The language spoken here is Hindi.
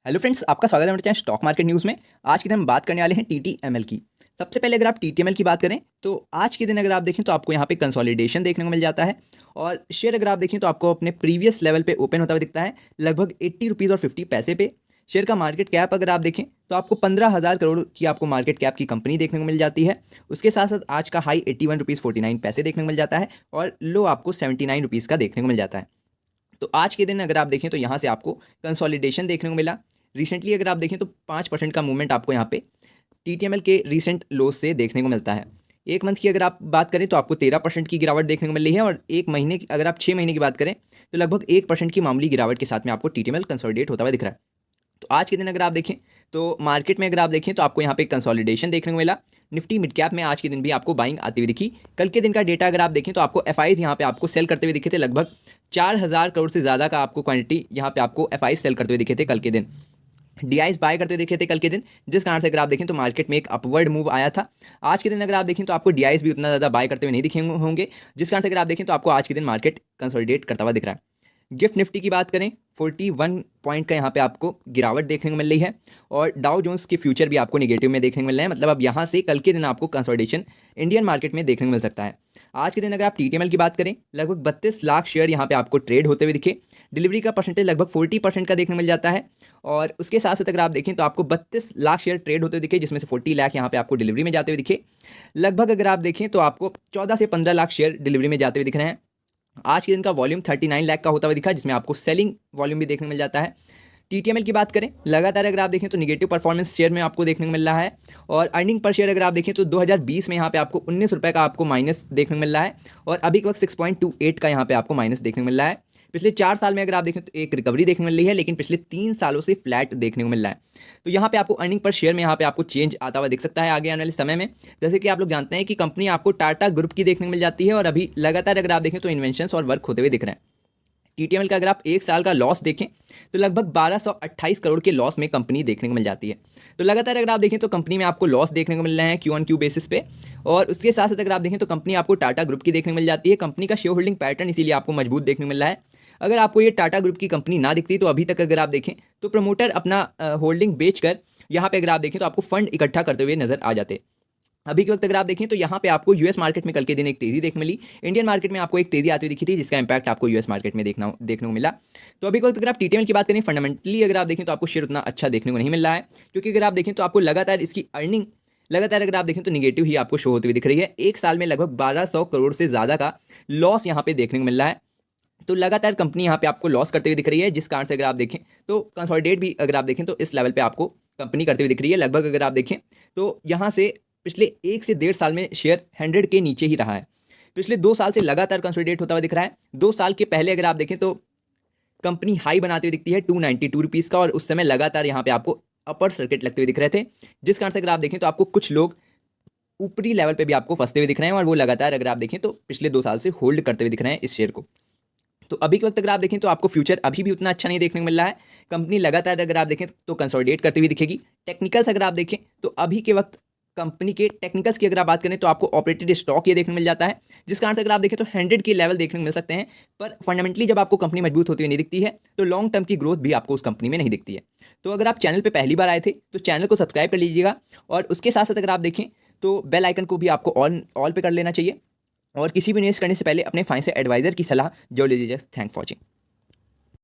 हेलो फ्रेंड्स, आपका स्वागत है हमारे चैनल स्टॉक मार्केट न्यूज़ में। आज के दिन हम बात करने वाले हैं टीटीएमएल की। सबसे पहले अगर आप टीटीएमएल की बात करें तो आज के दिन अगर आप देखें तो आपको यहाँ पे कंसोलिडेशन देखने को मिल जाता है और शेयर अगर आप देखें तो आपको अपने प्रीवियस लेवल पे ओपन होता हुआ दिखता है लगभग 80 रुपीज़ और 50 पैसे पे। शेयर का मार्केट कैप अगर आप देखें तो आपको 15,000 करोड़ की आपको मार्केट कैप की कंपनी देखने को मिल जाती है। उसके साथ साथ आज का हाई 81 रुपीज़ 49 पैसे देखने को मिल जाता है और लो आपको 79 रुपीज़ का देखने को मिल जाता है। तो आज के दिन अगर आप देखें तो यहाँ से आपको कंसोलिडेशन देखने को मिला। रिसेंटली अगर आप देखें तो 5% का मूवमेंट आपको यहाँ पे टीटीएमएल के रिसेंट लो से देखने को मिलता है। एक मंथ की अगर आप बात करें तो आपको 13% की गिरावट देखने को मिल रही है और एक महीने की अगर आप 6 महीने की बात करें तो लगभग 1% की मामूली गिरावट के साथ में आपको टीटीएमएल कंसोलिडेट होता हुआ दिख रहा है। तो आज के दिन अगर आप देखें तो मार्केट में अगर आप देखें तो आपको यहाँ पे कंसोलिडेशन देखने को मिला। निफ्टी मिड कैप में आज के दिन भी आपको बाइंग आती हुई दिखी। कल के दिन का डेटा अगर आप देखें तो आपको एफआईज यहाँ पे आपको सेल करते हुए दिखे थे। लगभग 4,000 करोड़ से ज़्यादा का आपको क्वांटिटी यहाँ पे आपको एफआईज सेल करते हुए दिखे थे कल के दिन। डीआईज बाय करते दिखे थे कल के दिन, जिस कारण से अगर आप देखें तो मार्केट में एक अपवर्ड मूव आया था। आज के दिन अगर आप देखें तो आपको डीआईज भी उतना ज़्यादा बाय करते हुए नहीं दिखे होंगे, जिस कारण से अगर आप देखें तो आपको आज के दिन मार्केट कंसोलिडेट करता हुआ दिख रहा है। गिफ्ट निफ्टी की बात करें 41 पॉइंट का यहाँ पे आपको गिरावट देखने को मिल रही है और डाउ जोन्स के फ्यूचर भी आपको निगेटिव में देखने को मिल रहे हैं। मतलब अब यहाँ से कल के दिन आपको कंसोलिडेशन इंडियन मार्केट में देखने को मिल सकता है। आज के दिन अगर आप टीटीएमएल की बात करें लगभग 32 लाख शेयर यहाँ पे आपको ट्रेड होते हुए दिखे। डिलीवरी का परसेंटेज लगभग 40% का देखने को मिल जाता है और उसके साथ साथ अगर आप देखें तो आपको 32 लाख शेयर ट्रेड होते हुए दिखे, जिसमें से 40 लाख यहाँ पे आपको डिलीवरी में जाते हुए दिखे। लगभग अगर आप देखें तो आपको 14 से 15 लाख शेयर डिलीवरी में जाते हुए दिख रहे हैं। आज के दिन का वॉल्यूम 39 लाख का होता हुआ दिखा, जिसमें आपको सेलिंग वॉल्यूम भी देखने को मिल जाता है। टीटीएमएल की बात करें लगातार अगर आप देखें तो निगेटिव परफॉर्मेंस शेयर में आपको देखने को मिल रहा है और अर्निंग पर शेयर अगर आप देखें तो 2020 में यहाँ पे आपको 19 रुपये का आपको माइनस देखने को मिल रहा है और अभी के वक्त 6.28 का यहाँ पे आपको माइनस देखने को मिल रहा है। पिछले 4 साल में अगर आप देखें तो एक रिकवरी देखने को मिल रही है, लेकिन पिछले 3 सालों से फ्लैट देखने को मिल रहा है। तो यहाँ पे आपको अर्निंग पर शेयर में यहाँ पे आपको चेंज आता हुआ दिख सकता है आगे आने वाले समय में। जैसे कि आप लोग जानते हैं कि कंपनी आपको टाटा ग्रुप की देखने को मिल जाती है और अभी लगातार अगर आप देखें तो इन्वेंशंस और वर्क होते हुए दिख रहे हैं। टीटीएमएल का अगर आप एक साल का लॉस देखें तो लगभग 1228 करोड़ के लॉस में कंपनी देखने को मिल जाती है। तो लगातार अगर आप देखें तो कंपनी में आपको लॉस देखने को मिल रहे हैं क्यू ऑन क्यू बेसिस पे और उसके साथ साथ अगर आप देखें तो कंपनी आपको टाटा ग्रुप की देखने को मिल जाती है। कंपनी का शेयर होल्डिंग पैटर्न इसीलिए आपको मजबूत देखने को मिल रहा है। अगर आपको ये टाटा ग्रुप की कंपनी ना दिखती तो अभी तक अगर आप देखें तो प्रमोटर अपना होल्डिंग बेचकर यहाँ पे अगर आप देखें तो आपको फंड इकट्ठा करते हुए नजर आ जाते। अभी के वक्त अगर आप देखें तो यहाँ पे आपको यूएस मार्केट में कल के दिन एक तेजी देखने मिली। इंडियन मार्केट में आपको एक तेजी आती हुई दिखी थी, जिसका इंपैक्ट आपको यूएस मार्केट में देखने को मिला। तो अभी के वक्त अगर आप टीटीएमएल की बात करें फंडामेंटली अगर आप देखें तो आपको शेयर उतना अच्छा देखने को नहीं मिल रहा है, क्योंकि अगर आप देखें तो आपको लगातार इसकी अर्निंग लगातार अगर आप देखें तो निगेटिव ही आपको शो होती हुई दिख रही है। एक साल में लगभग 1200 करोड़ से ज़्यादा का लॉस यहाँ पे देखने को मिल रहा है। तो लगातार कंपनी यहाँ पे आपको लॉस करते हुए दिख रही है, जिस कारण से अगर आप देखें तो कंसोलिडेट भी अगर आप देखें तो इस लेवल पे आपको कंपनी करते हुए दिख रही है। लगभग अगर आप देखें तो यहाँ से पिछले 1 से 1.5 साल में शेयर 100 के नीचे ही रहा है। पिछले 2 साल से लगातार कंसोलिडेट होता हुआ दिख रहा है। 2 साल के पहले अगर आप देखें तो कंपनी हाई बनाती हुई दिखती है 292 रुपीज़ का और उस समय लगातार यहाँ पे आपको अपर सर्किट लगते हुए दिख रहे थे, जिस कारण से अगर आप देखें तो आपको कुछ लोग ऊपरी लेवल पे भी आपको फंसते हुए दिख रहे हैं और वो लगातार अगर आप देखें तो पिछले 2 साल से होल्ड करते हुए दिख रहे हैं इस शेयर को। तो अभी के वक्त अगर आप देखें तो आपको फ्यूचर अभी भी उतना अच्छा नहीं देखने को मिल रहा है। कंपनी लगातार अगर आप देखें तो कंसोलिडेट करती हुई दिखेगी। टेक्निकल्स अगर आप देखें तो अभी के वक्त कंपनी के टेक्निकल्स की अगर आप बात करें तो आपको ऑपरेटेड स्टॉक ये देखने को मिल जाता है, जिस कारण से अगर आप देखें तो 100 के लेवल देखने को मिल सकते हैं। पर फंडामेंटली जब आपको कंपनी मजबूत होती हुई नहीं दिखती है तो लॉन्ग टर्म की ग्रोथ भी आपको उस कंपनी में नहीं दिखती है। तो अगर आप चैनल पर पहली बार आए थे तो चैनल को सब्सक्राइब कर लीजिएगा और उसके साथ साथ अगर आप देखें तो बेल आइकन को भी आपको ऑल पे कर लेना चाहिए और किसी भी इन्वेस्ट करने से पहले अपने फाइनेंशियल एडवाइजर की सलाह जरूर लीजिएगा। Thanks for watching.